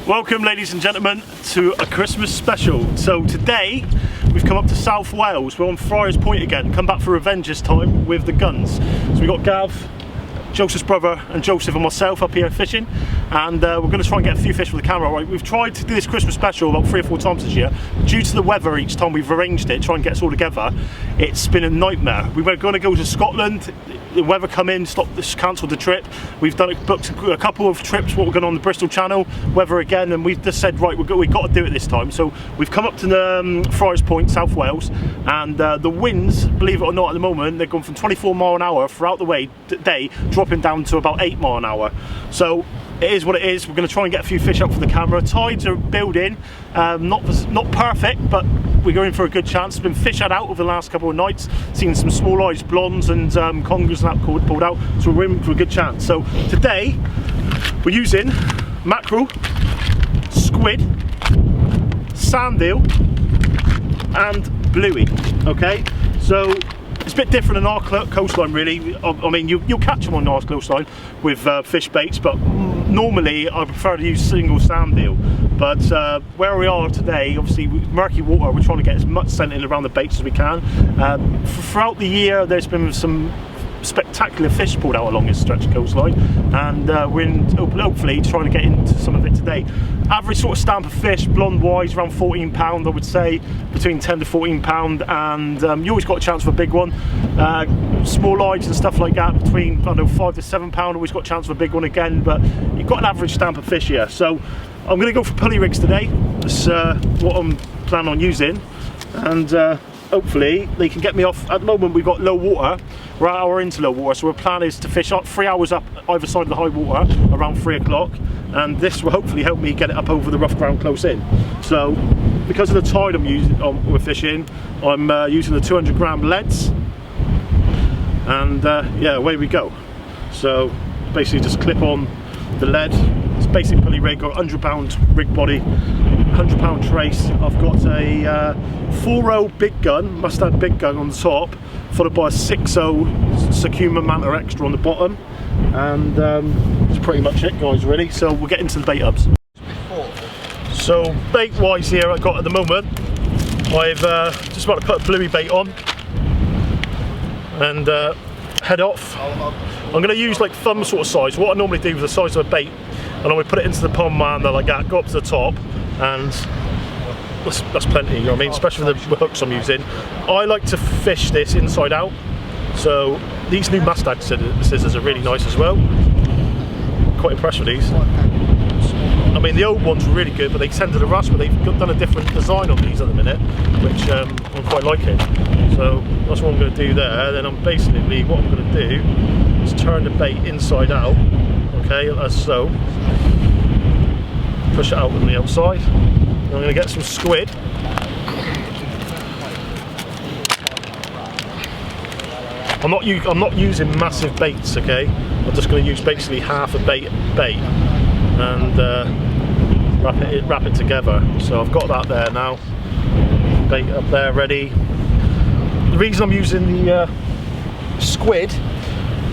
Welcome ladies and gentlemen to a Christmas special. So today we've come up to South Wales. We're on Friars Point again, come back for revenge this time with the guns. So we got Gav, Joseph's brother and Joseph and myself up here fishing, and we're going to try and get a few fish with the camera. Right, we've tried to do this Christmas special about 3 or 4 times this year. Due to the weather each time we've arranged it, try and get us all together, it's been a nightmare. We were going to go to Scotland, the weather come in, cancelled the trip. We've booked a couple of trips, what we're going on the Bristol Channel, weather again, and we've just said, right, we've got to do it this time. So we've come up to the Friars Point, South Wales, and the winds, believe it or not, at the moment, they've gone from 24 mile an hour throughout the day, dropping down to about 8 mile an hour. So it is what it is. We're going to try and get a few fish up for the camera. Tides are building, not perfect, but we're going for a good chance. There's been fish had out over the last couple of nights, seen some small eyes, blondes and congers and that pulled out, so we're in for a good chance. So today we're using mackerel, squid, sand eel and bluey. Okay, so it's a bit different in our coastline really. I mean, you'll catch them on our coastline with fish baits, but normally I prefer to use single sand eel. But where we are today, obviously murky water, we're trying to get as much scent in around the baits as we can. Throughout the year there's been some spectacular fish pulled out along this stretch of coastline, and we're hopefully trying to get into some of it today. Average sort of stamp of fish, blonde wise, around 14 pound, I would say, between 10 to 14 pound, and you always got a chance for a big one. Small eyes and stuff like that, between, I don't know, 5 to 7 pound, always got a chance for a big one again, but you've got an average stamp of fish here. So I'm going to go for pulley rigs today. That's what I'm planning on using, and hopefully they can get me off. At the moment we've got low water, we're an hour into low water, so our plan is to fish up 3 hours up either side of the high water around 3 o'clock, and this will hopefully help me get it up over the rough ground close in. So because of the tide we're fishing, I'm using the 200 gram leads, and yeah, away we go. So basically just clip on the lead. It's basic pulley rig, got 100 pound rig body, 100 pound trace. I've got a 4-0 big gun, Mustang big gun on the top, followed by a 6-0 Sakuma Manta Extra on the bottom, and that's pretty much it guys really. So we'll get into the bait ups. So bait wise here I've got at the moment, I've just about to put a bluey bait on and head off. I'm going to use like thumb sort of size. What I normally do with the size of a bait, and I would put it into the pond mander like that, go up to the top, and that's plenty, you know what I mean, especially with the hooks I'm using. I like to fish this inside out, so these new Mustang scissors are really nice as well. Quite impressed with these. I mean, the old ones were really good, but they tended to rust, but they've done a different design on these at the minute, which I'm quite liking. So that's what I'm going to do there. Then I'm basically, what I'm going to do is turn the bait inside out, okay, as so. Push it out on the outside. And I'm going to get some squid. I'm not using massive baits, okay. I'm just going to use basically half a bait and wrap it together. So I've got that there now. Bait up there ready. The reason I'm using the squid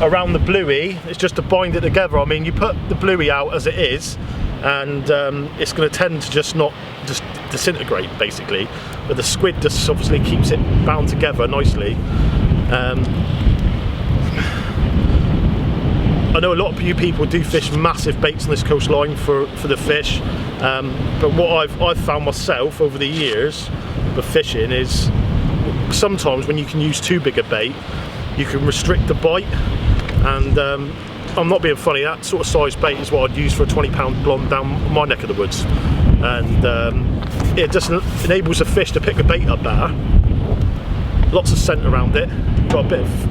around the bluey is just to bind it together. I mean, you put the bluey out as it is, and it's going to tend to just disintegrate basically, but the squid just obviously keeps it bound together nicely. I know a lot of you people do fish massive baits on this coastline for the fish, but what I've found myself over the years of fishing is sometimes when you can use too big a bait, you can restrict the bite, and I'm not being funny, that sort of size bait is what I'd use for a 20 pound blonde down my neck of the woods, and it just enables the fish to pick the bait up better. Lots of scent around it, got a bit of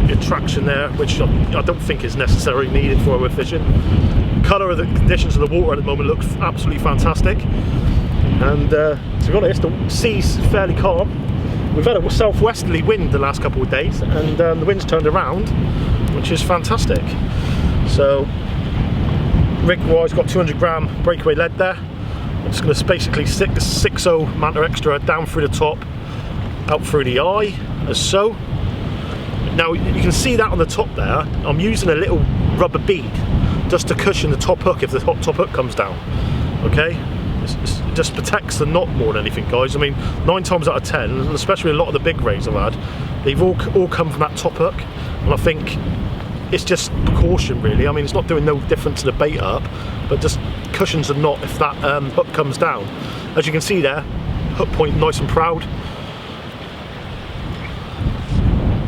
attraction there, which I don't think is necessarily needed for our fishing. Colour of the conditions of the water at the moment looks absolutely fantastic, and to be honest, the sea's fairly calm. We've had a southwesterly wind the last couple of days, and the wind's turned around, which is fantastic. So rig wise, got 200 gram breakaway lead there. I'm just going to basically stick the 6-0 Manta Extra down through the top, out through the eye, as so. Now you can see that on the top there, I'm using a little rubber bead just to cushion the top hook if the top hook comes down. okay? It just protects the knot more than anything, guys. I mean, 9 times out of 10, and especially a lot of the big rays I've had, they've all come from that top hook, and I think it's just precaution, really. I mean, it's not doing no different to the bait up, but just cushions the knot if that hook comes down. As you can see there, hook point nice and proud.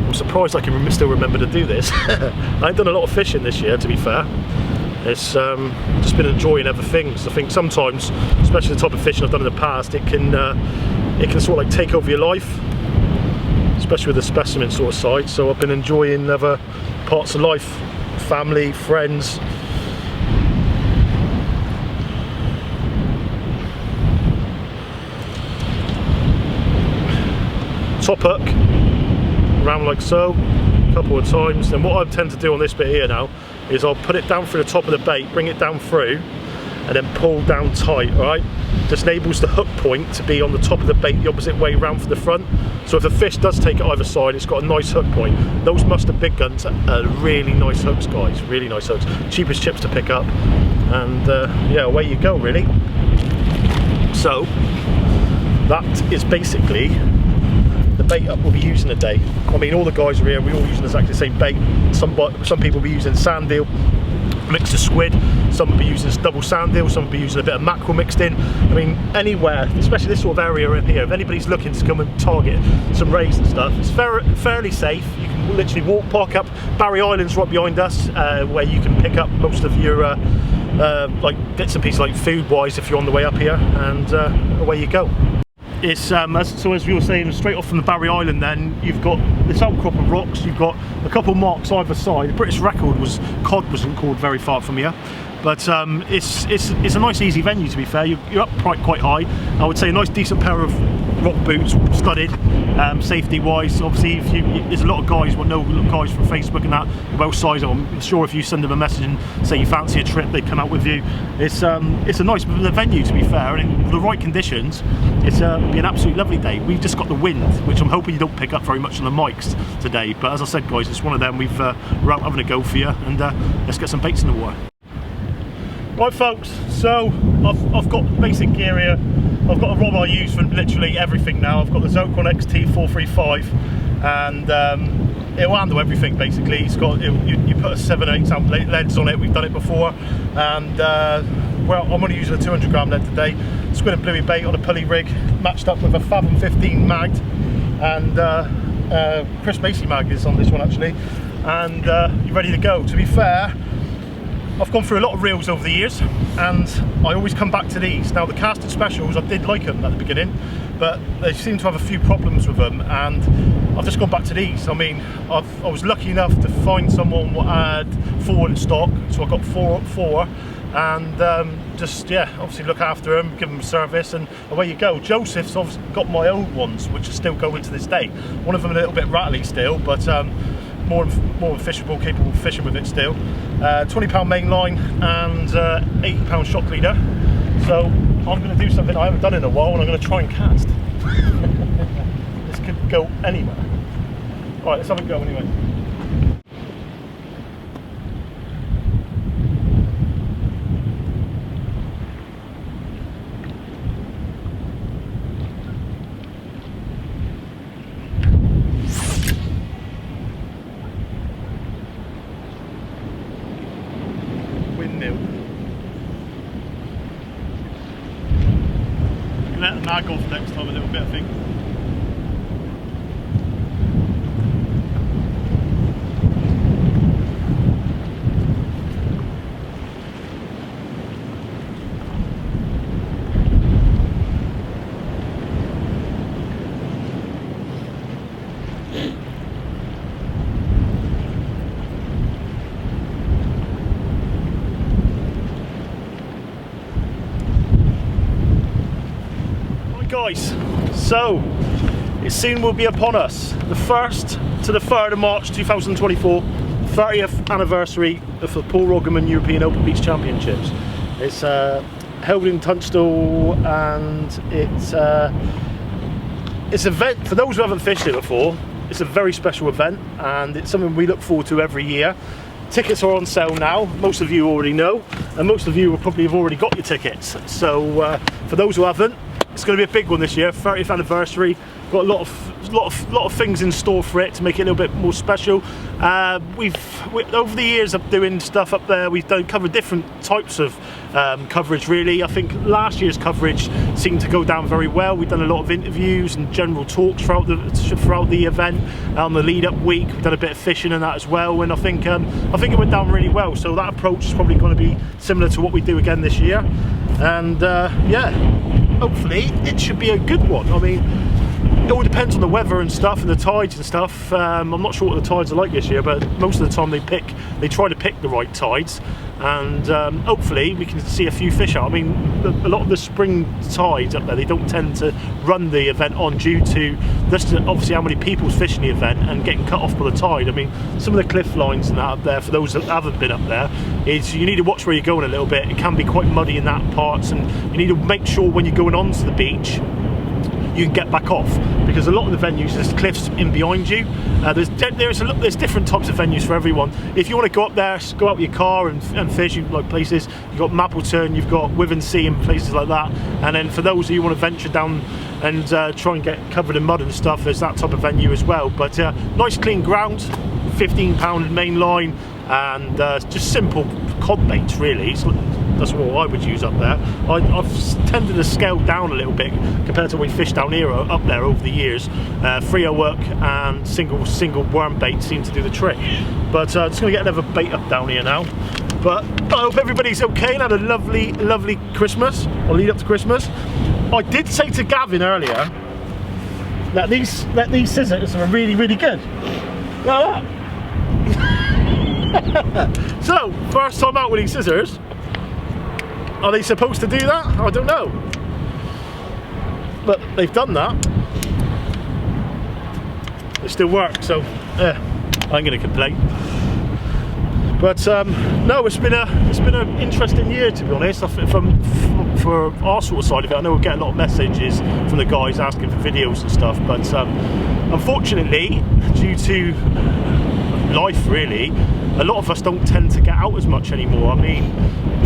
I'm surprised I can still remember to do this. I ain't done a lot of fishing this year, to be fair. It's just been enjoying other things. I think sometimes, especially the type of fishing I've done in the past, it can sort of like take over your life, especially with the specimen sort of side. So I've been enjoying other parts of life, family, friends. Top hook, around like so, a couple of times. Then what I tend to do on this bit here now is I'll put it down through the top of the bait, bring it down through, and then pull down tight, alright? Just enables the hook point to be on the top of the bait the opposite way round for the front. So if the fish does take it either side, it's got a nice hook point. Those Mustad big guns are really nice hooks, guys, really nice hooks. Cheapest chips to pick up, and yeah, away you go, really. So that is basically the bait up we'll be using today. I mean, all the guys are here, we're all using exactly the same bait. Some people will be using sand eel mixed with squid, some will be using double sand eel, some will be using a bit of mackerel mixed in. I mean, anywhere, especially this sort of area in here, if anybody's looking to come and target some rays and stuff, it's fairly safe. You can literally park up. Barry Island's right behind us, where you can pick up most of your like bits and pieces, like food wise, if you're on the way up here, and away you go. It's so as we were saying, straight off from the Barry Island, then you've got this outcrop of rocks, you've got a couple marks either side. The British record was cod wasn't caught very far from here, but it's a nice easy venue, to be fair. You're up quite high. I would say a nice decent pair of rock boots, studded, safety wise. Obviously, there's a lot of guys, guys from Facebook and that, well sized. I'm sure if you send them a message and say you fancy a trip, they come out with you. It's a nice venue, to be fair, and in the right conditions, it's be an absolutely lovely day. We've just got the wind, which I'm hoping you don't pick up very much on the mics today, but as I said, guys, it's one of them. We're out having a go for you, and let's get some baits in the water. Right, folks, so I've got basic gear here. I've got a rod I use for literally everything now. I've got the Zocron XT435, and it will handle everything basically. It's got you put a 7/8 ounce leads on it. We've done it before, and well, I'm only using a 200 gram lead today. Squid and bluey bait on a pulley rig, matched up with a Fathom 15 mag, and Chris Macy mag is on this one actually, and you're ready to go. To be fair, I've gone through a lot of reels over the years, and I always come back to these. Now, the casted specials, I did like them at the beginning, but they seem to have a few problems with them, and I've just gone back to these. I mean, I was lucky enough to find someone who had 4 in stock, so I got 4, and just, yeah, obviously look after them, give them a service, and away you go. Joseph's obviously got my old ones, which are still going to this day. One of them a little bit rattly still, but more fishable, capable of fishing with it still. 20 pound main line and 80 pound shock leader. So I'm going to do something I haven't done in a while, and I'm going to try and cast. This could go anywhere. Alright, let's have a go anyway. Let the mag off next time a little bit, I think. Guys, so it soon will be upon us, the 1st to the 3rd of March 2024, 30th anniversary of the Paul Roggeman European Open Beach Championships. It's held in Tunstall, and it's an event for those who haven't fished it before. It's a very special event, and it's something we look forward to every year. tickets are on sale now. Most of you already know, and most of you will probably have already got your tickets. So for those who haven't, it's going to be a big one this year, 30th anniversary. Got a lot of things in store for it to make it a little bit more special. Over the years of doing stuff up there, we've covered different types of coverage really. I think last year's coverage seemed to go down very well. We've done a lot of interviews and general talks throughout the event. On the lead up week, we've done a bit of fishing and that as well, and I think it went down really well. So that approach is probably going to be similar to what we do again this year, and yeah, hopefully it should be a good one. I mean, it all depends on the weather and stuff and the tides and stuff. I'm not sure what the tides are like this year, but most of the time they try to pick the right tides, and hopefully we can see a few fish out. I mean, a lot of the spring tides up there, they don't tend to run the event on due to just obviously how many people's fishing the event and getting cut off by the tide. I mean, some of the cliff lines and that up there, for those that haven't been up there, is you need to watch where you're going a little bit. It can be quite muddy in that parts, and you need to make sure when you're going onto the beach you can get back off, because a lot of the venues, there's cliffs in behind you. There's different types of venues for everyone. If you want to go up there, go out with your car and fish, you like places. You've got Mapleton, you've got Wivensea and places like that. And then for those who want to venture down and try and get covered in mud and stuff, there's that type of venue as well. But nice clean ground, £15 main line, and just simple cod baits really. That's what I would use up there. I've tended to scale down a little bit compared to what we fished down here up there over the years. Frio work and single worm bait seem to do the trick. But just going to get another bait up down here now. But I hope everybody's okay and had a lovely Christmas, or lead up to Christmas. I did say to Gavin earlier that these scissors are really good. Look at that. So, first time out with these scissors. Are they supposed to do that? I don't know. But they've done that. They still work, so I ain't gonna complain. But no, it's been an interesting year, to be honest. For our sort of side of it, I know we get a lot of messages from the guys asking for videos and stuff, but unfortunately, due to life really, a lot of us don't tend to get out as much anymore. I mean,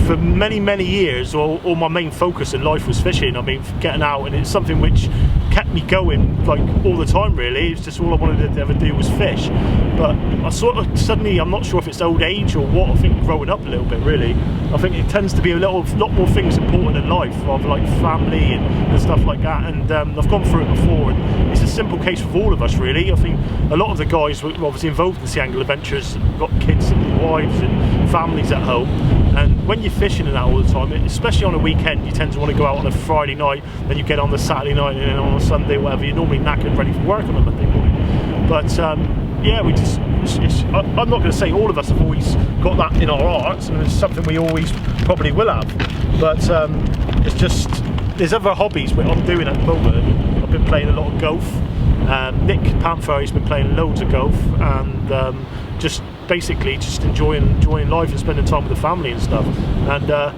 for many years, all my main focus in life was fishing. I mean, getting out, and it's something which kept me going like all the time really. It's just all I wanted to ever do was fish. But I sort of suddenly, I'm not sure if it's old age or what, I think growing up a little bit really, I think it tends to be a lot more things important in life, rather like family and stuff like that. And I've gone through it before, and it's a simple case for all of us really. I think a lot of the guys were obviously involved in Sea Angle Adventures, got kids and wives and families at home, and when you're fishing and that all the time, especially on a weekend, you tend to want to go out on a Friday night, then you get on the Saturday night, and then on a Sunday, whatever, you're normally knackered, ready for work on a Monday morning. But yeah, I'm not going to say all of us have always got that in our hearts, and it's something we always probably will have, but it's just, there's other hobbies which I'm doing at the moment. I've been playing a lot of golf. Nick Panther has been playing loads of golf, and just basically just enjoying life and spending time with the family and stuff. And I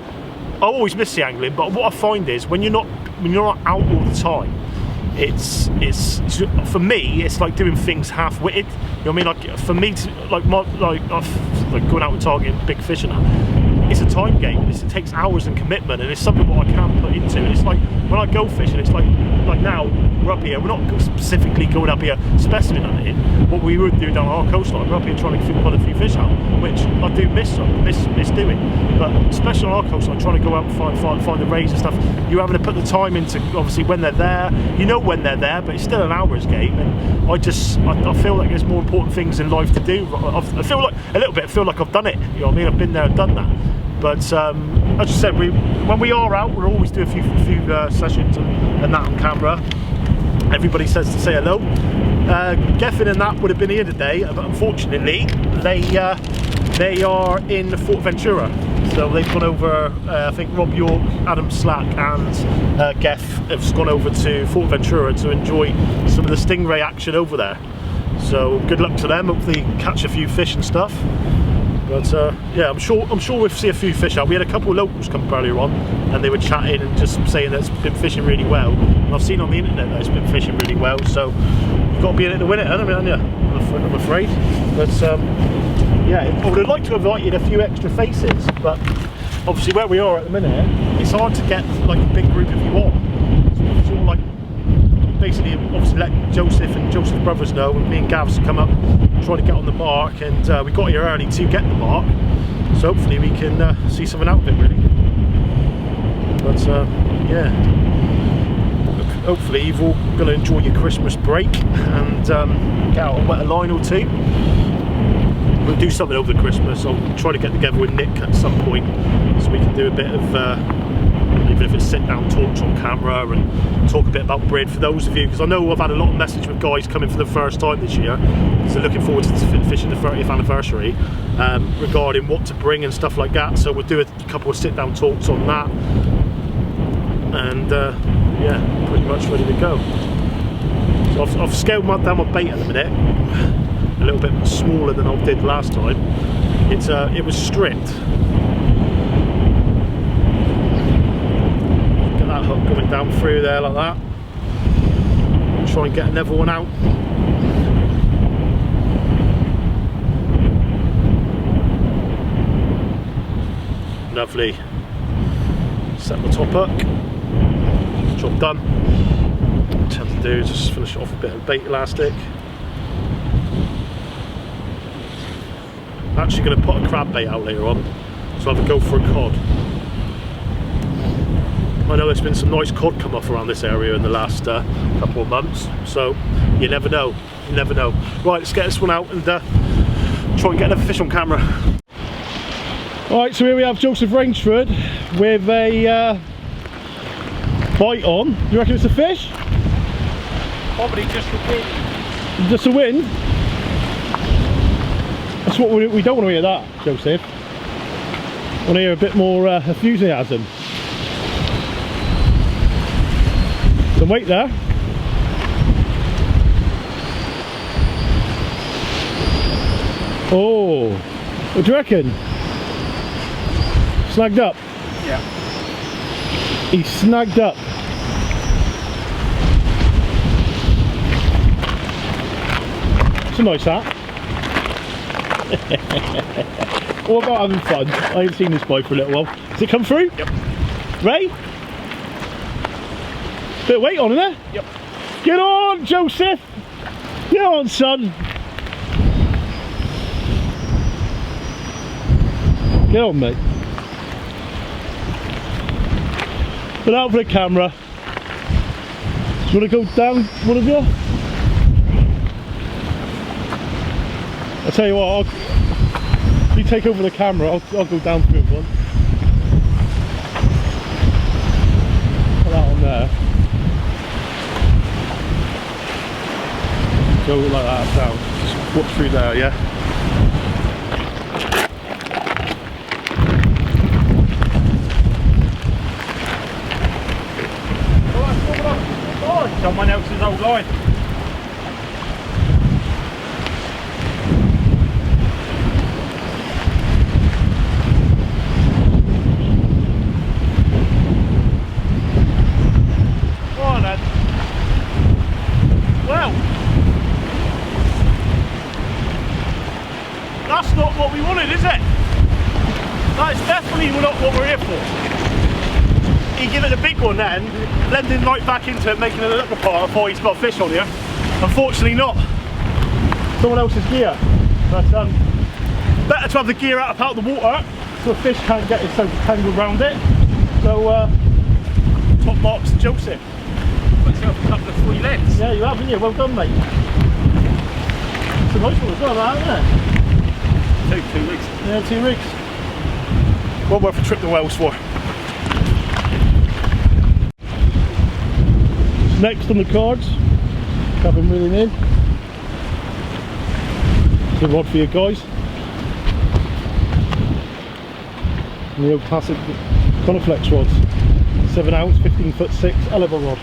always miss the angling, but what I find is when you're not out all the time, it's for me, it's like doing things half-witted. You know what I mean? Like for me, like going out and targeting big fish and that, it's a time game. It takes hours and commitment, and it's something what I can't put into. And it's like when I go fishing, it's like now we're up here. We're not specifically going up here specimen hunting. What we would do down our coastline, we're up here trying to put a few fish out, which I do miss doing. But especially on our coastline, trying to go out and find the rays and stuff, you're having to put the time into obviously when they're there. You know when they're there, but it's still an hour's game. And I feel like there's more important things in life to do. I feel like a little bit. I feel like I've done it. You know what I mean? I've been there and done that. But as I said, when we are out, we'll always do a few sessions and that on camera. Everybody says to say hello. Geffen and that would have been here today, but unfortunately they are in Fort Ventura. So they've gone over, I think Rob York, Adam Slack and Geff have gone over to Fort Ventura to enjoy some of the stingray action over there. So good luck to them, hopefully catch a few fish and stuff. But yeah, I'm sure we'll see a few fish out. We had a couple of locals come earlier on, and they were chatting and just saying that it's been fishing really well. And I've seen on the internet that it's been fishing really well. So you've got to be in it to win it, haven't you? I'm afraid. But yeah, I would have liked to have invited a few extra faces, but obviously where we are at the minute, it's hard to get like a big group if you want. So we've sort of like basically obviously let Joseph and Joseph's brothers know, and me and Gav's come up, trying to get on the mark, and we got here early to get the mark. So hopefully we can see something out of it, really. But yeah, hopefully you've all going to enjoy your Christmas break and get out on a line or two. We'll do something over the Christmas. I'll try to get together with Nick at some point so we can do a bit of even if it's sit down talks on camera and talk a bit about bread for those of you, because I know I've had a lot of message with guys coming for the first time this year, so looking forward to fishing the 30th anniversary, regarding what to bring and stuff like that. So we'll do a couple of sit down talks on that, and yeah, pretty much ready to go. So I've scaled down my bait at the minute, a little bit smaller than I did last time. It was stripped. Get that hook going down through there like that. Try and get another one out. Lovely. Set my top hook. Job done. What I tend to do is just finish it off with a bit of bait elastic. I'm actually going to put a crab bait out later on, so I'll have a go for a cod. I know there's been some nice cod come off around this area in the last couple of months, so you never know, you never know. Right, let's get this one out and try and get another fish on camera. Alright, so here we have Joseph Rainsford with a bite on. Do you reckon it's a fish? Probably just a wind. Just a wind? That's what we don't want to hear that, Joseph. I want to hear a bit more enthusiasm. Some weight there. Oh, what do you reckon? Snagged up? Yeah. He's snagged up. It's a nice hat. All about having fun. I ain't seen this boy for a little while. Has it come through? Yep. Ray? Bit of weight on, isn't there? Yep. Get on, Joseph! Get on, son! Get on, mate. Put out for the camera. Do you want to go down, one of you? I'll tell you what, if you take over the camera, I'll go down through one. Put that on there. Go like that down. Just watch through there, yeah? Someone else's old line. Right then. Well, that's not what we wanted, is it? That is definitely not what we're here for. He give it a big one then, blending right back into it, making it look apart. I thought he's got a fish on here. Unfortunately not. Someone else's gear. But better to have the gear out of the water so the fish can't get itself tangled around it. So top marks to Joseph. Put yourself a couple of free legs. Yeah, you have, haven't you? Well done, mate. It's a nice one as well, that, isn't it? 2 weeks. Yeah, 2 weeks. Well worth a trip to Wales for. Next on the cards, cabin reeling in. It's a rod for you guys. And the old classic Coniflex rods. 7 ounce, 15'6" Eleva rod.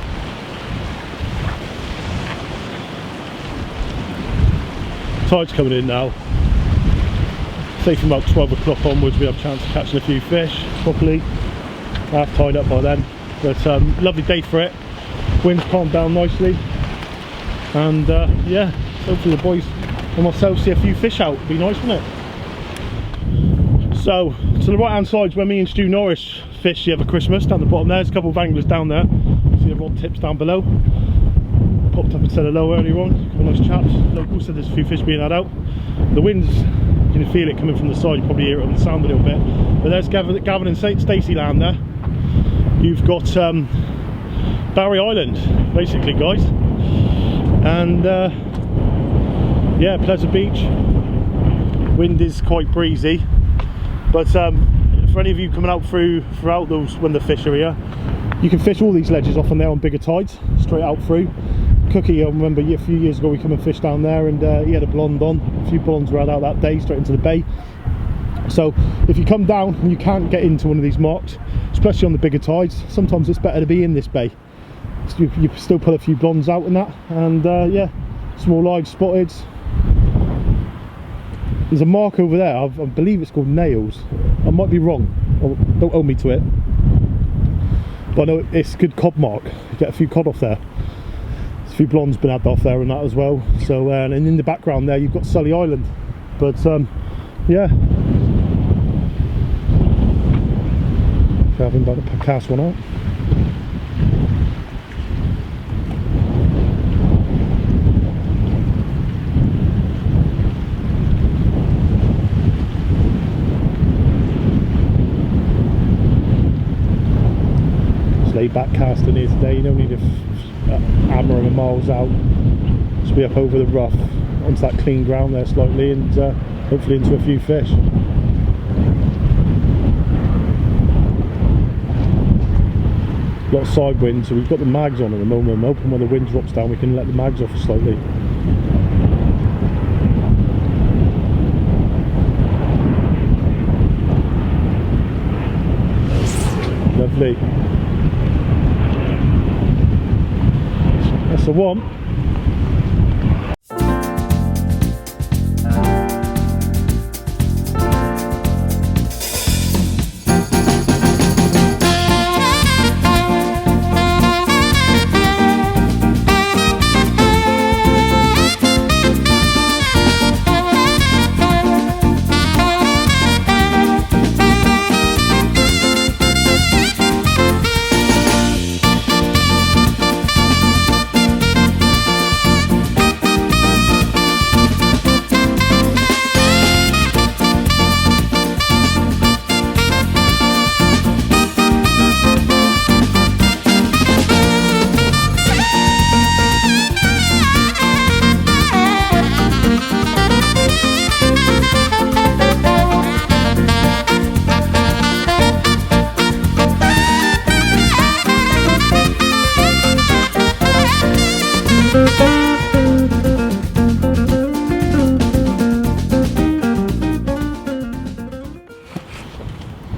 Tide's coming in now. Say from about 12 o'clock onwards we have a chance of catching a few fish properly. Half tied up by then. But lovely day for it. Wind's calmed down nicely, and yeah, hopefully the boys and myself see a few fish out. It'd be nice, wouldn't it? So to the right hand side is where me and Stu Norris fish the other Christmas. Down the bottom there's a couple of anglers down there. See the rod tips down below. Popped up and said hello earlier on. A couple of nice chaps. Local said there's a few fish being had out. The wind's, you can feel it coming from the side. You probably hear it on the sound a little bit. But there's Gavin and Stacey land there. You've got Barry Island, basically, guys. And yeah, Pleasant Beach. Wind is quite breezy. But for any of you coming out throughout those when the fish are here, you can fish all these ledges off on there on bigger tides, straight out through. Cookie, I remember a few years ago we come and fished down there, and he had a blonde on. A few blondes were out that day, straight into the bay. So if you come down and you can't get into one of these marks, especially on the bigger tides, sometimes it's better to be in this bay. So you still pull a few blondes out in that, and yeah, small live spotted. There's a mark over there, I believe it's called Nails. I might be wrong, don't hold me to it. But I know it's a good cod mark. You get a few cod off there. There's a few blondes been had off there and that as well. So and in the background there you've got Sully Island. But yeah. Having about to cast one out. Laid back casting here today. You don't need to hammer them miles out. Just be up over the rough onto that clean ground there slightly, and hopefully into a few fish. A lot of side wind, so we've got the mags on at the moment. I'm hoping when the wind drops down we can let the mags off slightly. Lovely. That's the one.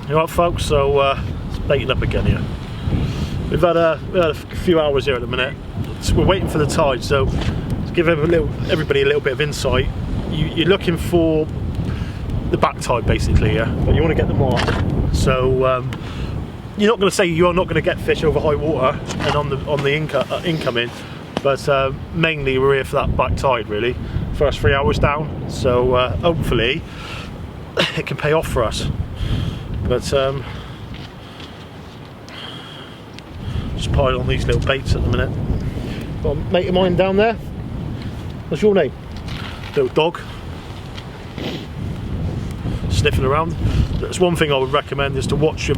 Alright folks, so it's baiting up again here. We've had a few hours here at the minute. So we're waiting for the tide, so to give everybody a little bit of insight, you're looking for the back tide basically here, but you want to get the mark. So you're not going to say you are not going to get fish over high water and on the incoming, but mainly we're here for that back tide really. First 3 hours down, so hopefully it can pay off for us. But just piling on these little baits at the minute. Got a mate of mine down there. What's your name? Little dog. Sniffing around. That's one thing I would recommend, is to watch your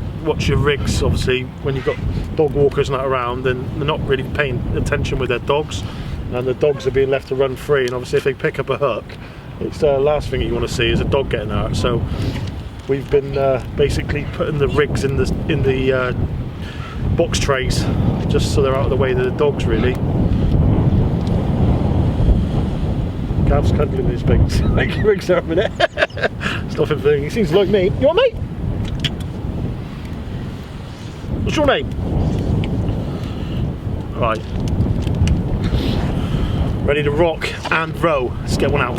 rigs. Obviously, when you've got dog walkers and that around, then they're not really paying attention with their dogs, and the dogs are being left to run free. And obviously, if they pick up a hook, it's the last thing you want to see is a dog getting hurt. So we've been basically putting the rigs in the box trays, just so they're out of the way of the dogs really. Gav's cuddling his baits. Like rigs there a minute. Stuff him thing. He seems like me. You want mate? What's your name? Right. Ready to rock and row. Let's get one out.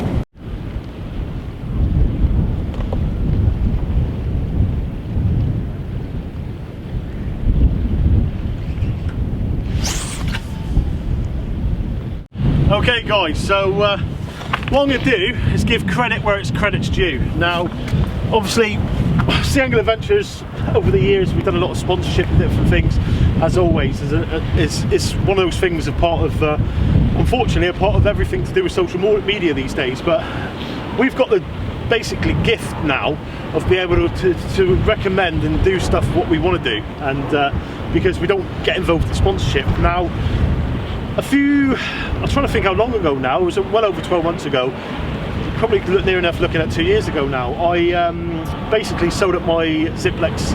Okay guys, so what I'm going to do is give credit where it's credit's due. Now obviously Sea Angle Adventures, over the years we've done a lot of sponsorship and different things, as always. It's one of those things, a part of, unfortunately, a part of everything to do with social media these days. But we've got the basically gift now of being able to recommend and do stuff what we want to do, and because we don't get involved in sponsorship. Now, I'm trying to think how long ago now, it was well over 12 months ago, probably near enough looking at 2 years ago now, I basically sold up my Ziplex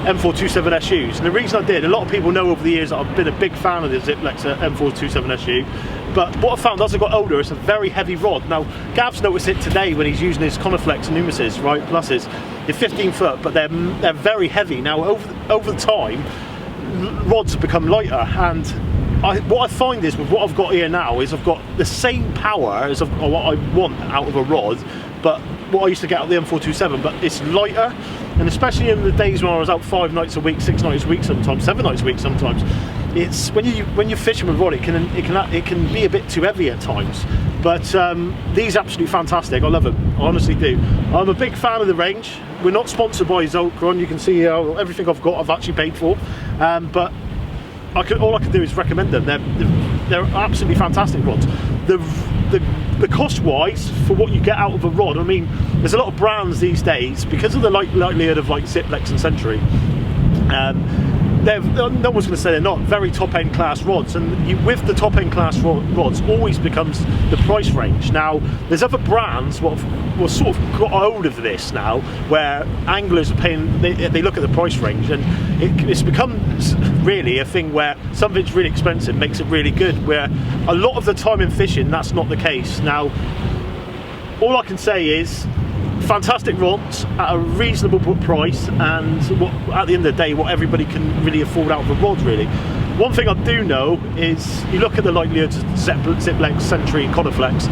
M427 SUs. And the reason I did, a lot of people know over the years that I've been a big fan of the Ziplex M427 SU, but what I found as I got older, it's a very heavy rod. Now, Gav's noticed it today when he's using his Coniflex Numises, right, pluses. They're 15 foot, but they're very heavy. Now, over the time, rods have become lighter, and what I find is with what I've got here now is I've got the same power as what I want out of a rod, but what I used to get out of the M427, but it's lighter. And especially in the days when I was out 5 nights a week, 6 nights a week sometimes, 7 nights a week sometimes, it's when you're fishing with rod, it can be a bit too heavy at times. But these are absolutely fantastic. I love them, I honestly do. I'm a big fan of the range. We're not sponsored by Zolkron. You can see everything I've got I've actually paid for, but all I can do is recommend them. They're absolutely fantastic rods. The cost-wise for what you get out of a rod, I mean, there's a lot of brands these days because of the likelihood of like Ziplex and Century. No one's going to say they're not very top-end class rods, and with the top-end class rods always becomes the price range. Now, there's other brands what sort of got hold of this now, where anglers are paying. They look at the price range, and it's become really a thing where something's really expensive makes it really good. Where a lot of the time in fishing, that's not the case. Now, all I can say is, fantastic rods at a reasonable price, and at the end of the day, what everybody can really afford out of a rod, really. One thing I do know is, you look at the likelihoods of Ziplex, Century, Coniflex,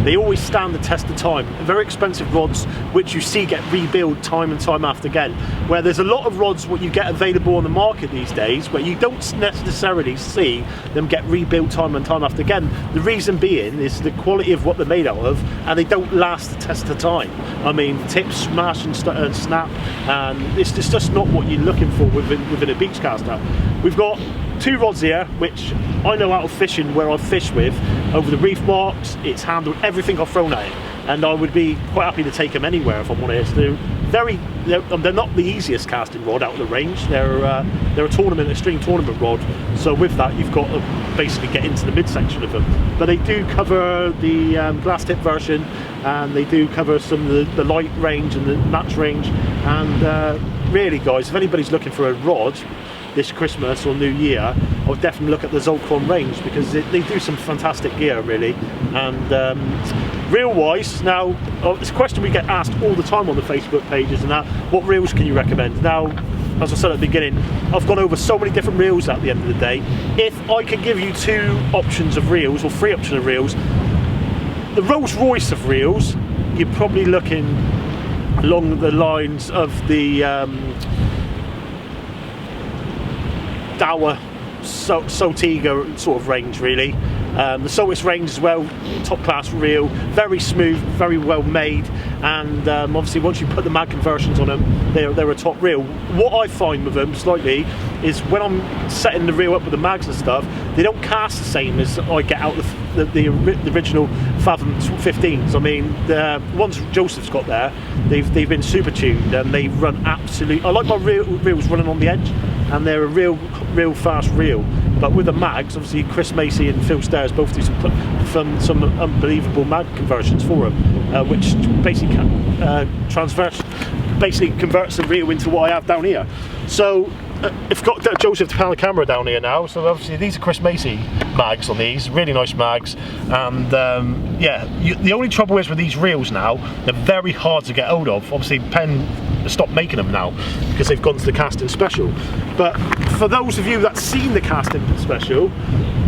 they always stand the test of time. Very expensive rods, which you see get rebuilt time and time after again. Where there's a lot of rods what you get available on the market these days, where you don't necessarily see them get rebuilt time and time after again. The reason being is the quality of what they're made out of, and they don't last the test of time. I mean, tips smash and snap, and it's just not what you're looking for within a beach caster. We've got 2 rods here, which I know out of fishing where I've fished with over the reef marks. It's handled everything I've thrown at it, and I would be quite happy to take them anywhere if I'm honest. They're not the easiest casting rod out of the range. They're a extreme tournament rod, so with that you've got to basically get into the midsection of them. But they do cover the glass tip version, and they do cover some of the light range and the match range. And really, guys, if anybody's looking for a rod this Christmas or New Year, I would definitely look at the Zolkron range, because they do some fantastic gear, really. And reel wise, now it's a question we get asked all the time on the Facebook pages and that, what reels can you recommend? Now, as I said at the beginning, I've gone over so many different reels at the end of the day. If I could give you 2 options of reels, or 3 options of reels, the Rolls Royce of reels, you're probably looking along the lines of the Daiwa, Saltiga sort of range, really. The Saltis range as well, top class reel, very smooth, very well made, and obviously once you put the mag conversions on them, they're a top reel. What I find with them slightly is when I'm setting the reel up with the mags and stuff, they don't cast the same as I get out the original Fathom 15s. I mean, the ones Joseph's got there, they've been super tuned, and they run absolutely. I like my reels running on the edge, and they're a real fast reel. But with the mags, obviously Chris Macy and Phil Stairs both do some unbelievable mag conversions for them, which basically converts the reel into what I have down here. So I've got Joseph to pan the camera down here now. So obviously these are Chris Macy mags on these, really nice mags. And yeah, the only trouble is with these reels now, they're very hard to get hold of. Obviously Penn stopped making them now because they've gone to the casting special. But for those of you that's seen the casting special,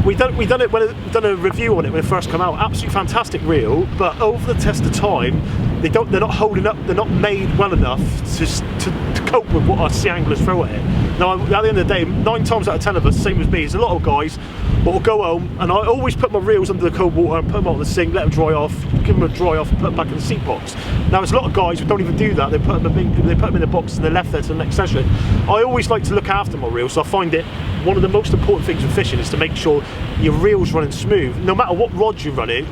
we've done a review on it when it first came out. Absolutely fantastic reel, but over the test of time, they're not holding up. They're not made well enough to cope with what us sea anglers throw at it. Now, at the end of the day, 9 times out of 10 of us, same as me, there's a lot of guys that will go home, and I always put my reels under the cold water and put them on the sink, let them dry off, give them a dry off, and put them back in the seat box. Now, there's a lot of guys who don't even do that. They put them in the box and they're left there to the next session. I always like to look after my reels, so I find it one of the most important things with fishing is to make sure your reel's running smooth. No matter what rods you run in,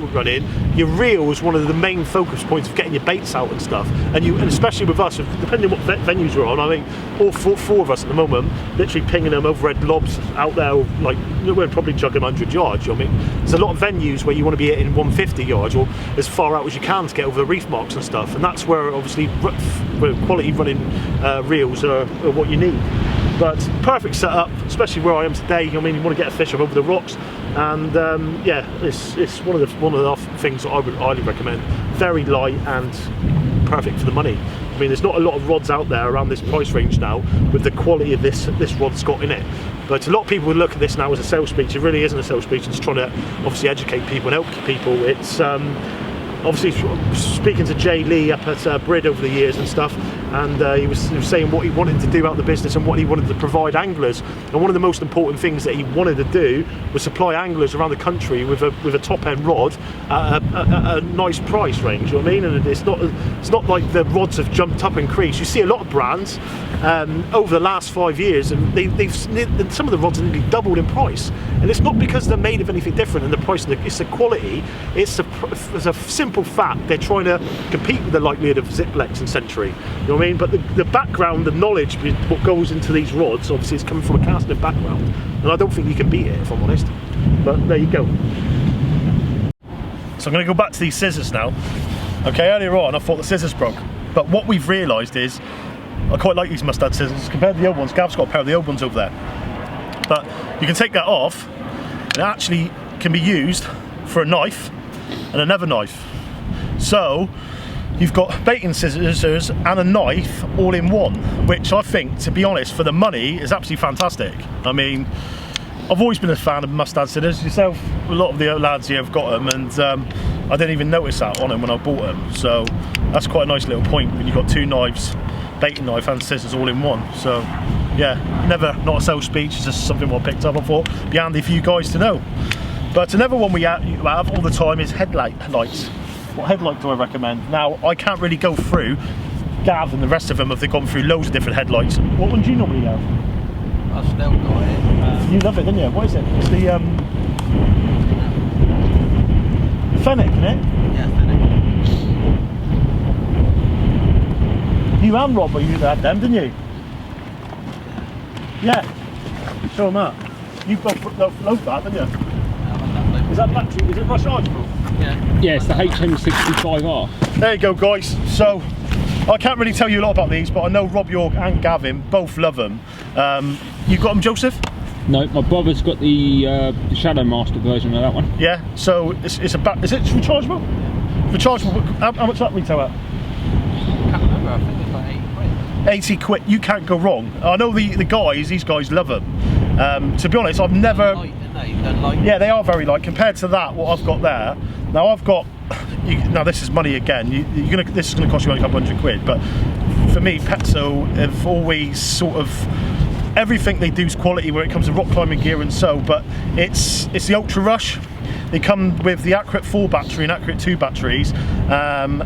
your reel is one of the main focus points of getting your baits out and stuff. And especially with us, depending on what venues we're on, I think all four of us at the moment, literally pinging them overhead lobs out there, like we're probably chugging 100 yards. You know what I mean? There's a lot of venues where you want to be hitting 150 yards or as far out as you can to get over the reef marks and stuff. And that's where obviously quality running reels are what you need. But perfect setup, especially where I am today. I mean, you want to get a fish up over the rocks, and yeah, it's one of the things that I would highly recommend. Very light and perfect for the money. I mean, there's not a lot of rods out there around this price range now with the quality of this rod's got in it. But a lot of people would look at this now as a sales speech. It really isn't a sales speech. It's trying to obviously educate people and help people. It's obviously speaking to Jay Lee up at Brid over the years and stuff, and he was saying what he wanted to do out of the business and what he wanted to provide anglers. And one of the most important things that he wanted to do was supply anglers around the country with a top end rod at a nice price range. You know what I mean? And it's not like the rods have jumped up and increased. You see a lot of brands over the last 5 years, and some of the rods have nearly doubled in price. And it's not because they're made of anything different in the price. It's the quality. It's a simple fact. They're trying to compete with the likelihood of Ziplex and Century. You know what I mean? But the background, the knowledge, what goes into these rods, obviously it's coming from a casting background, and I don't think you can beat it, if I'm honest. But there you go. So I'm going to go back to these scissors now. Okay, earlier on I thought the scissors broke, but what we've realised is I quite like these Mustad scissors compared to the old ones. Gav's got a pair of the old ones over there, but you can take that off and it actually can be used for a knife and another knife. So you've got baiting scissors and a knife all in one, which I think, to be honest, for the money is absolutely fantastic. I mean, I've always been a fan of Mustad scissors. Yourself, a lot of the lads here have got them, and I didn't even notice that on them when I bought them. So that's quite a nice little point when you've got two knives, baiting knife and scissors all in one. So yeah, not a sales speech, it's just something I picked up. I thought it'd be handy for you guys to know. But another one we have all the time is headlights. What headlight do I recommend? Now, I can't really go through. Gav and the rest of them have gone through loads of different headlights. What one do you normally have? I've still got it. You love it, don't you? What is it? It's the Fennec, isn't it? Yeah, Fennec. You and Rob, you had them, didn't you? Yeah. Show them that. You both float that, didn't you? Is that battery? Is it rechargeable? Yeah. Yeah, it's the HM65R. There you go, guys. So I can't really tell you a lot about these, but I know Rob York and Gavin both love them. You got them, Joseph? No, my brother's got the Shadow Master version of that one. Yeah. So is it rechargeable? Rechargeable. How much that retail at? I can't remember, I think it's like 80 quid. 80 quid. You can't go wrong. I know these guys love them. To be honest, I've never. Light, they're light. Yeah, they are very light compared to that. What I've got there. Now I've got. Now this is money again. This is going to cost you only a couple £100, but for me, Petzl have always sort of. Everything they do is quality when it comes to rock climbing gear and so, but it's the Ultra Rush. They come with the Accurate 4 battery and Accurate 2 batteries, and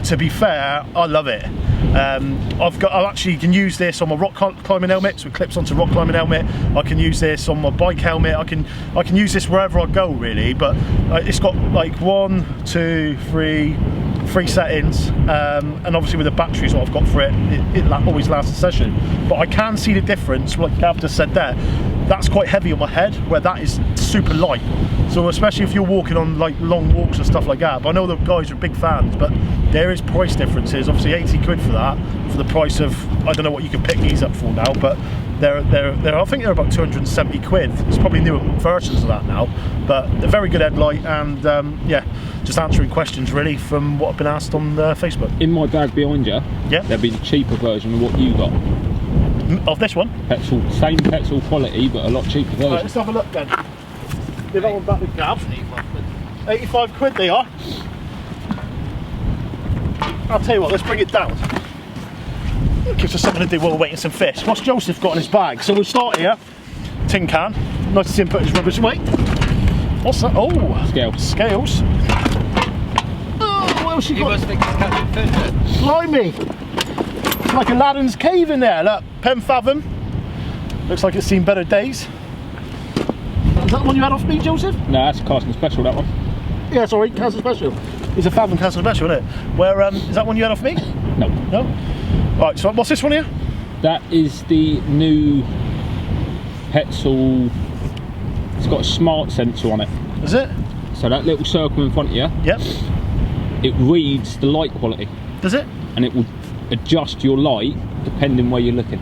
to be fair, I love it. I actually can use this on my rock climbing helmet, so it clips onto rock climbing helmet. I can use this on my bike helmet. I can use this wherever I go, really. But it's got like 1, 2, 3 settings, and obviously with the batteries what I've got for it, it always lasts a session. But I can see the difference, like Gav just said there. That's quite heavy on my head, where that is super light. So especially if you're walking on like long walks and stuff like that. But I know the guys are big fans, but there is price differences. Obviously 80 quid for that, for the price of, I don't know what you can pick these up for now, but they're I think they're about 270 quid. There's probably newer versions of that now, but a very good headlight, and yeah, just answering questions really from what I've been asked on Facebook. In my bag behind you, Yeah. there'll be the cheaper version of what you got. Of this one? Petzl, same Petzl quality, but a lot cheaper version. Right, let's have a look then. Give that one back to Gav. 85 quid they are. I'll tell you what, let's bring it down. Gives us something to do while we're waiting some fish. What's Joseph got in his bag? So we'll start here. Tin can. Nice to see him put his rubbish away. What's that? Oh, Scales. Scales. Oh, what else you You got? must think it's catching fish then. Blimey. It's like Aladdin's cave in there. Look, Pen Fathom. Looks like it's seen better days. Is that the one you had off me, Joseph? No, that's casting special, that one. Yeah, sorry, Castle Special. It's a Fathom Castle Special, isn't it? Where, is that one you had off me? No. No? Right, so what's this one here? That is the new Petzl. It's got a smart sensor on it. Is it? So that little circle in front of you, Yep. it reads the light quality Does it? and it will adjust your light depending where you're looking.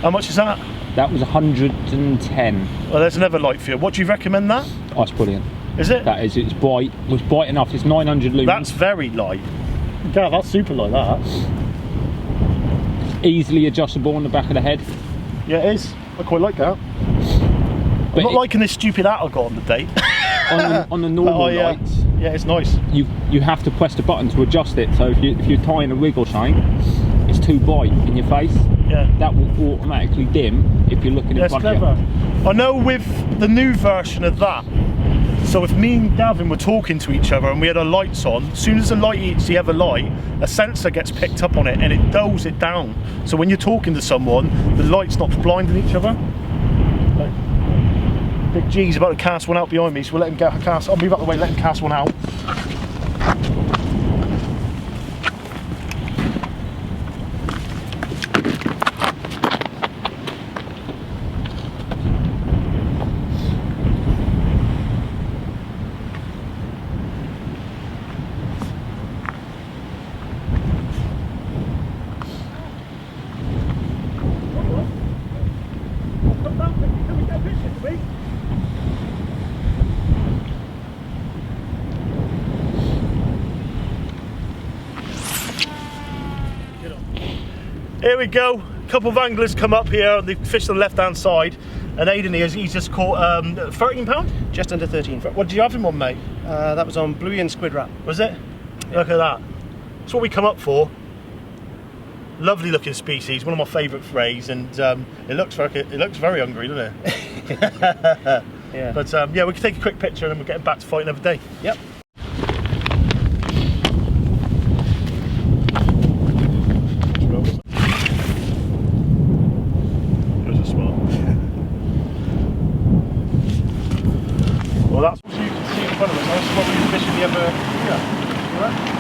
How much is that? That was 110. Well, there's another light for you. What do you recommend that? Oh, that's brilliant. Is it? That is, it's bright. It was bright enough. It's 900 lumens. That's very light. Yeah, that's super light, that. Easily adjustable on the back of the head. Yeah, it is. I quite like that. But I'm not liking this stupid hat I've got on the date. on the normal Oh, yeah. lights, Yeah, it's nice. you have to press the button to adjust it. So if you're tying a rig or something, it's too bright in your face. Yeah. That will automatically dim if you're looking in That's front clever. of you. I know with the new version of that, so if me and Gavin were talking to each other and we had our lights on, as soon as the light hits the other light, a sensor gets picked up on it and it dulls it down. So when you're talking to someone, the light stops blinding each other. Like, Big G's about to cast one out behind me, so we'll let him get a cast. I'll move out the way, let him cast one out. Here we go. A couple of anglers come up here and they fish on the left hand side. And Aidan here, he's just caught £13? Just under 13. What did you have him on, mate? That was on Bluey and Squid Wrap. Was it? Look at that. That's what we come up for. Lovely looking species, one of my favourite frays, and it looks very hungry, doesn't it? Yeah. But yeah, we can take a quick picture and then we're getting back to fight another day. Yep. There's a smart. Well, that's what you can see in front of us. That's what we were fishing the other. Yeah. Right?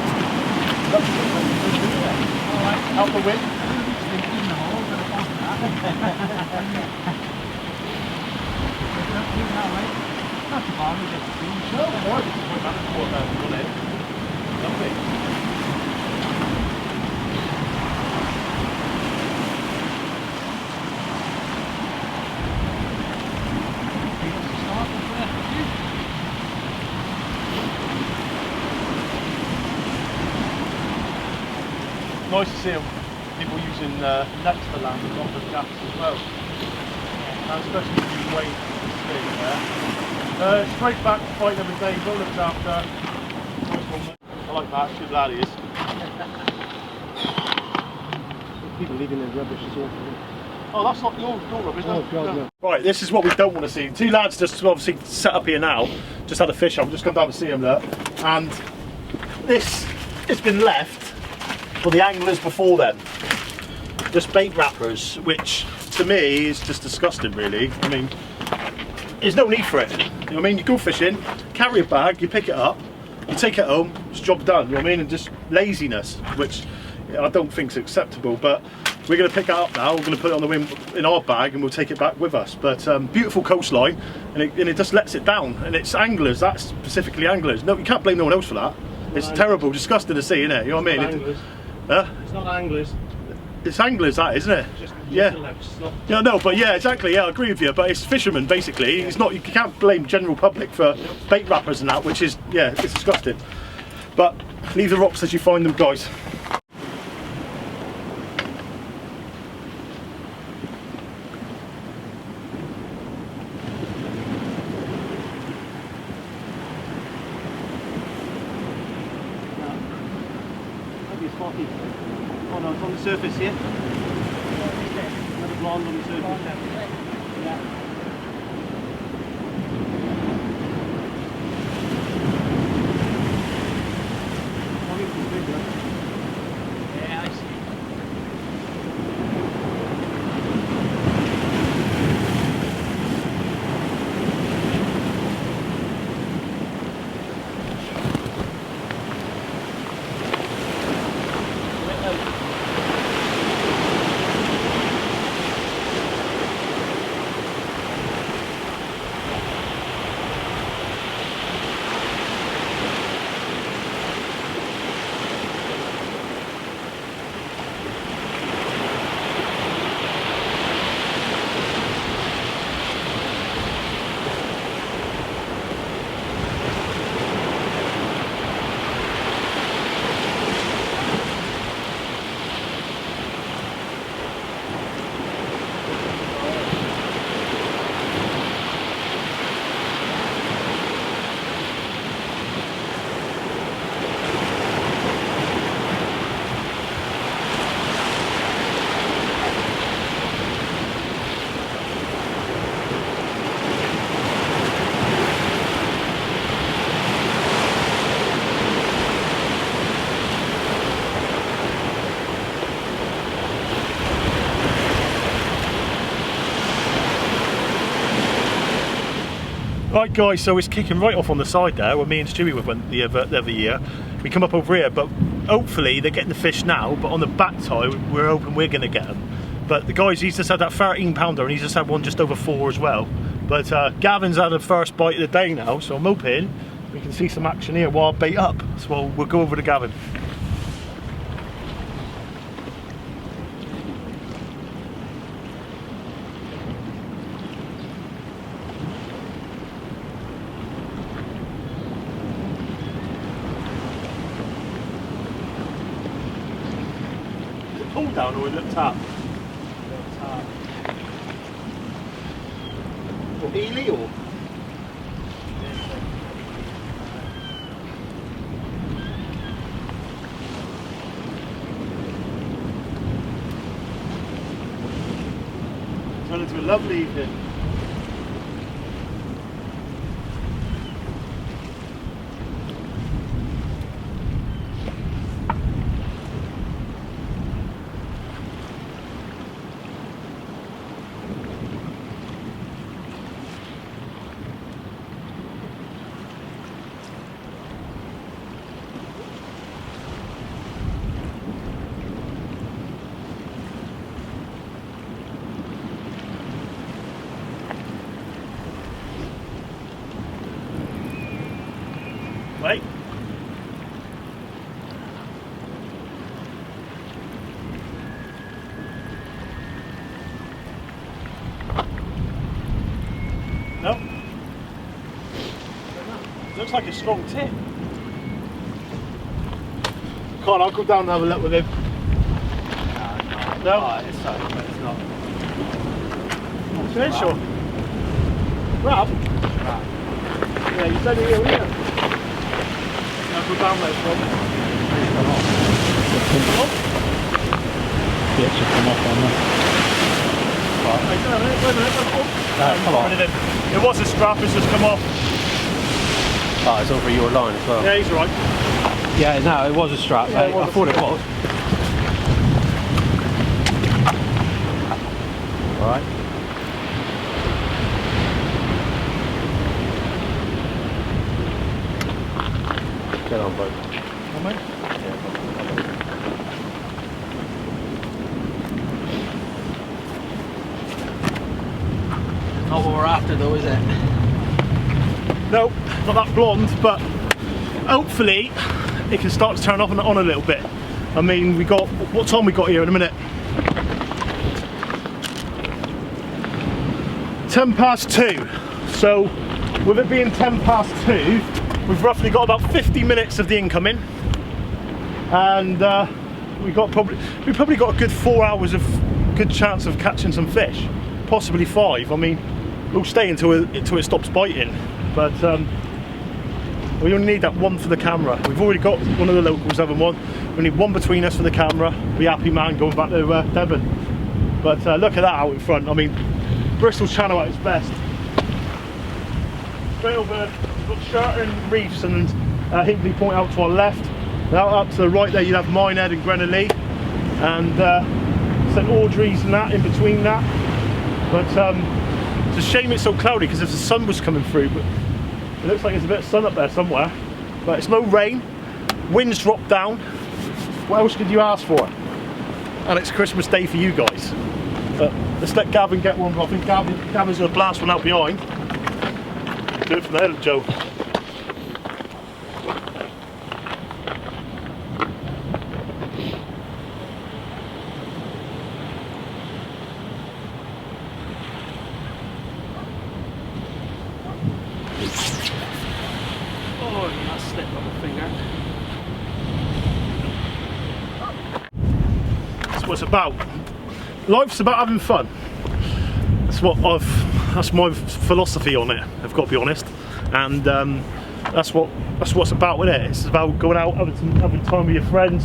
Out the wind. Nice to see people using nets to land and not with gaps as well. And especially if you wait to stay there. Straight back, fight every day, well looked after. Nice one, mate. I like that, good lad he is. People leaving their rubbish is awful. Oh, that's not your rubbish, is it? Oh, God, no. Right, this is what we don't want to see. Two lads just obviously set up here now, just had a fish on, just come down to see them there. And this has been left for the anglers before them. Just bait wrappers, which to me is just disgusting really. I mean, there's no need for it. You know what I mean? You go fishing, carry a bag, you pick it up, you take it home, it's job done, you know what I mean? And just laziness, which I don't think is acceptable, but we're going to pick it up now, we're going to put it on the wind in our bag and we'll take it back with us. But beautiful coastline, and it just lets it down. And it's anglers, that's specifically anglers. No, you can't blame no one else for that. It's terrible, disgusting to see, isn't it? You know what I mean? Anglers. Huh? It's not anglers. It's anglers, that, isn't it? Just Yeah. it's not. Yeah, no, but yeah, exactly. Yeah, I agree with you. But it's fishermen basically. It's not. You can't blame general public for bait wrappers and that, which is yeah, it's disgusting. But leave the rocks as you find them, guys. Maybe it's coffee. Oh no, it's on the surface here. Another blonde on the surface. Yeah. Yeah, I see. Right guys, so it's kicking right off on the side there where me and Stewie went the other year. We come up over here, but hopefully they're getting the fish now, but on the back tie we're hoping we're going to get them. But the guys, he's just had that 13 pounder and he's just had one just over 4 as well. But Gavin's had the first bite of the day now, so I'm hoping we can see some action here while I bait up. So we'll go over to Gavin. Pull down or in the tap? Or Ely or? Turned into a lovely evening. Wait. No. Looks like a strong tip. Come on, I'll go down and have a look with him. No? Oh, it's so, but it's not. Fish or? Crab? Yeah, you said here, here. I'll go down there, Rob. Yeah, it should come off on there. Wait a minute. Come on. It was a strap, it's just come off. Oh, it's over your line as well. Yeah, he's right. Yeah, no, it was a strap. Yeah, it was I a thought it strap. was. Alright. Get on, bud. Come on. Not what we're after though, is it? No, not that blonde, but hopefully it can start to turn off and on a little bit. I mean, we got, what time we got here in a minute? 2:10. So with it being 2:10, we've roughly got about 50 minutes of the incoming, and we probably got a good 4 hours of good chance of catching some fish, possibly 5. I mean, we'll stay until it stops biting, but We only need that one for the camera. We've already got one of the locals having one. We need one between us for the camera. Be happy man going back to Devon. But look at that out in front. I mean, Bristol Channel at its best. Straight over, we've got Sherton Reefs and Hinkley Point out to our left. Now up to the right there, you have Minehead and Greneley, and St Audrey's and that in between that. But it's a shame it's so cloudy because if the sun was coming through, but it looks like there's a bit of sun up there somewhere. But it's no rain, winds dropped down. What else could you ask for? And it's Christmas Day for you guys. But let's let Gavin get one. I think Gavin's going to blast one out behind. Do it from there, Joe. Oh, that slipped on my finger. That's what it's about. Life's about having fun. That's my philosophy on it. I've got to be honest, and that's what it's about with it. It's about going out, having time with your friends,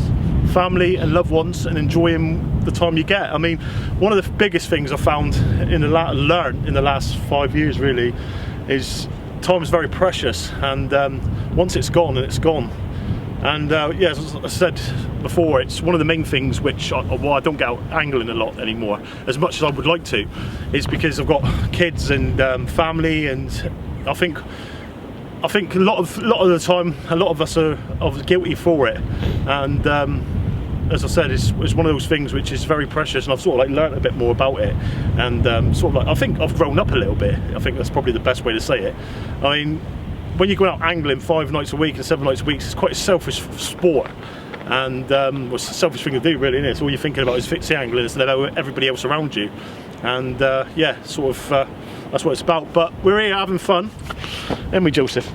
family, and loved ones, and enjoying the time you get. I mean, one of the biggest things I found learned in the last 5 years really is time is very precious, and once it's gone, it's gone. And yeah, as I said before, it's one of the main things which I don't get out angling a lot anymore, as much as I would like to, is because I've got kids and family, and I think a lot of the time, a lot of us are guilty for it. And as I said, it's one of those things which is very precious, and I've sort of like learnt a bit more about it, and sort of like I think I've grown up a little bit. I think that's probably the best way to say it. I mean, when you're going out angling 5 nights a week and 7 nights a week, it's quite a selfish sport, and it's a selfish thing to do really, isn't it? So all you're thinking about is fixie angling instead of everybody else around you, and yeah, sort of that's what it's about. But we're here having fun, aren't we, Joseph?